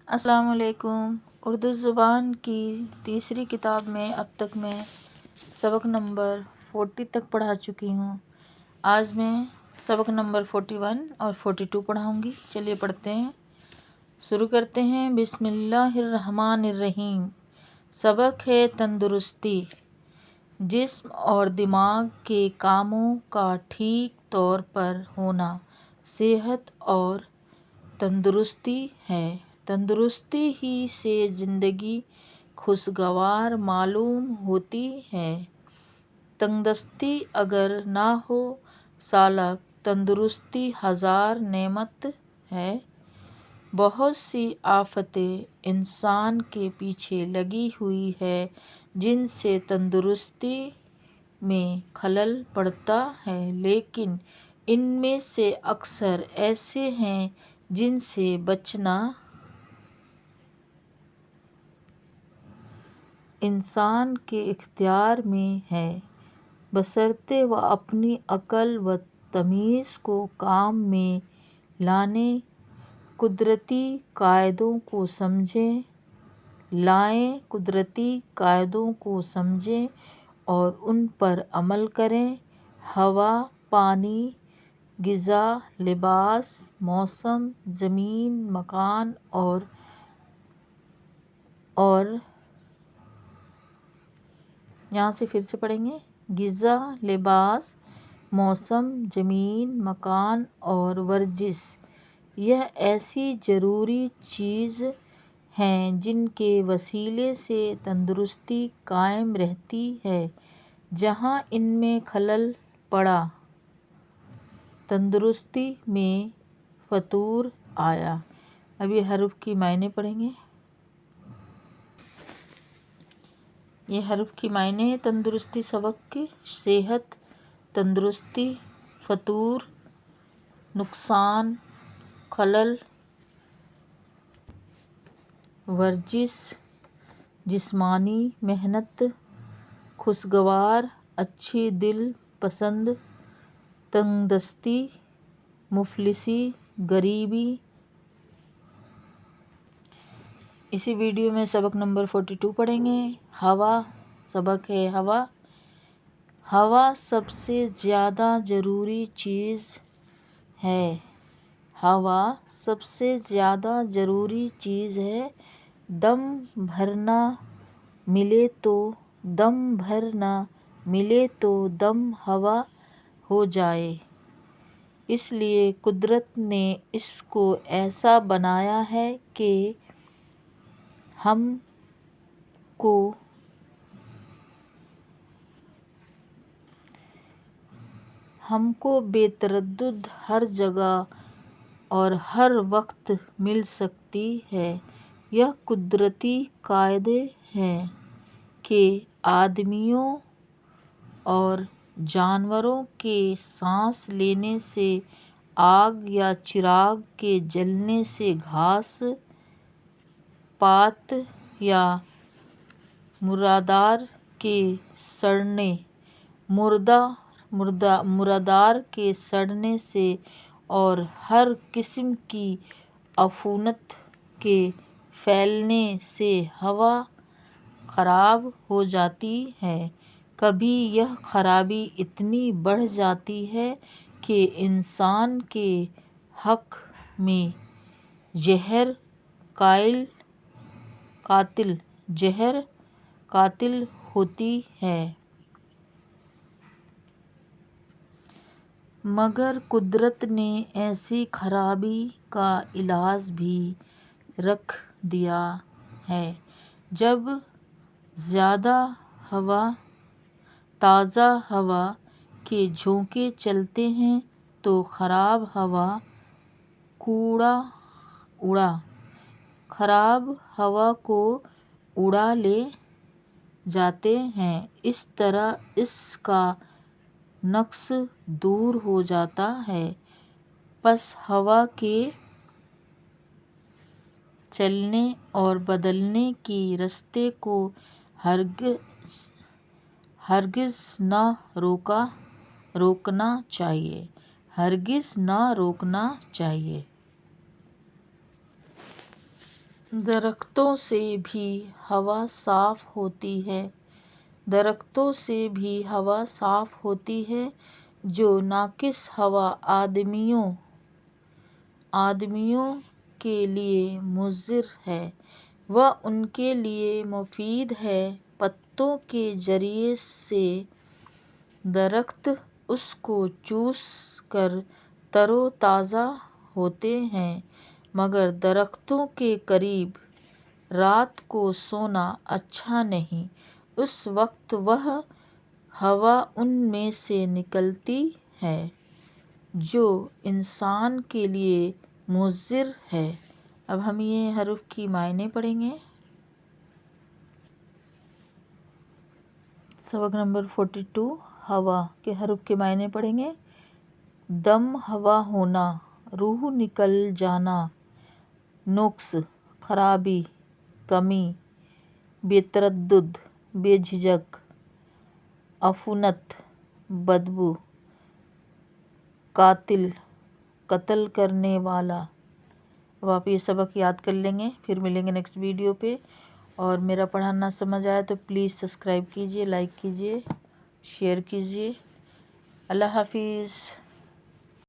السلام علیکم۔ اردو زبان کی تیسری کتاب میں اب تک میں سبق نمبر 40 تک پڑھا چکی ہوں۔ آج میں سبق نمبر 41 اور 42 پڑھاؤں گی۔ چلیے پڑھتے ہیں، شروع کرتے ہیں۔ بسم اللہ الرحمن الرحیم۔ سبق ہے تندرستی۔ جسم اور دماغ کے کاموں کا ٹھیک طور پر ہونا صحت اور تندرستی ہے۔ تندرستی ہی سے زندگی خوشگوار معلوم ہوتی ہے۔ تنگدستی اگر نہ ہو سالک، تندرستی ہزار نعمت ہے۔ بہت سی آفتیں انسان کے پیچھے لگی ہوئی ہیں جن سے تندرستی میں خلل پڑتا ہے، لیکن ان میں سے اکثر ایسے ہیں جن سے بچنا انسان کے اختیار میں ہے، بشرطیکہ وہ اپنی عقل و تمیز کو کام میں لانے، قدرتی قاعدوں کو سمجھیں اور ان پر عمل کریں۔ ہوا، پانی، غذا، لباس، موسم، زمین، مکان غذا، لباس، موسم، زمین، مکان اور ورزش یہ ایسی ضروری چیزیں ہیں جن کے وسیلے سے تندرستی قائم رہتی ہے۔ جہاں ان میں خلل پڑا، تندرستی میں فطور آیا۔ اب یہ حروف کے معنی پڑھیں گے۔ یہ حروف کے معنی ہیں: تندرستی، سبق کی صحت، تندرستی، فطور، نقصان، خلل، ورزش، جسمانی محنت، خوشگوار، اچھی، دل پسند، تنگدستی، مفلسی، غریبی۔ اسی ویڈیو میں سبق نمبر 42 پڑھیں گے۔ ہوا، سبق ہے ہوا۔ ہوا سب سے زیادہ ضروری چیز ہے۔ ہوا سب سے زیادہ ضروری چیز ہے۔ دم بھر نہ ملے تو دم ہوا ہو جائے، اس لیے قدرت نے اس کو ایسا بنایا ہے کہ ہم کو بے تردد ہر جگہ اور ہر وقت مل سکتی ہے۔ یہ قدرتی قاعدے ہیں کہ آدمیوں اور جانوروں کے سانس لینے سے، آگ یا چراغ کے جلنے سے، گھاس پات یا مردار کے سڑنے سے اور ہر قسم کی عفونت کے پھیلنے سے ہوا خراب ہو جاتی ہے۔ کبھی یہ خرابی اتنی بڑھ جاتی ہے کہ انسان کے حق میں زہر قاتل ہوتی ہے۔ مگر قدرت نے ایسی خرابی کا علاج بھی رکھ دیا ہے۔ جب زیادہ تازہ ہوا کے جھونکے چلتے ہیں تو خراب ہوا کو اڑا لے جاتے ہیں۔ اس طرح اس کا نقص دور ہو جاتا ہے۔ پس ہوا کے چلنے اور بدلنے کے راستے کو ہرگز نہ روکنا چاہیے۔ درختوں سے بھی ہوا صاف ہوتی ہے، درختوں سے بھی ہوا صاف ہوتی ہے، جو ناقص ہوا آدمیوں کے لیے مضر ہے وہ ان کے لیے مفید ہے۔ پتوں کے ذریعے سے درخت اس کو چوس کر تر و تازہ ہوتے ہیں، مگر درختوں کے قریب رات کو سونا اچھا نہیں، اس وقت وہ ہوا ان میں سے نکلتی ہے جو انسان کے لیے مضر ہے۔ اب ہم یہ حروف کی معنی پڑھیں گے۔ سبق نمبر 42 ہوا کے حروف کے معنی پڑھیں گے۔ دم ہوا ہونا، روح نکل جانا، نقص، خرابی، کمی، بے تردد، بے جھجک، عفونت، بدبو، قاتل، قتل کرنے والا۔ اب آپ یہ سبق یاد کر لیں گے، پھر ملیں گے نیکسٹ ویڈیو پہ۔ اور میرا پڑھانا سمجھ آیا تو پلیز سبسکرائب کیجیے، لائک کیجیے، شیئر کیجیے۔ اللہ حافظ۔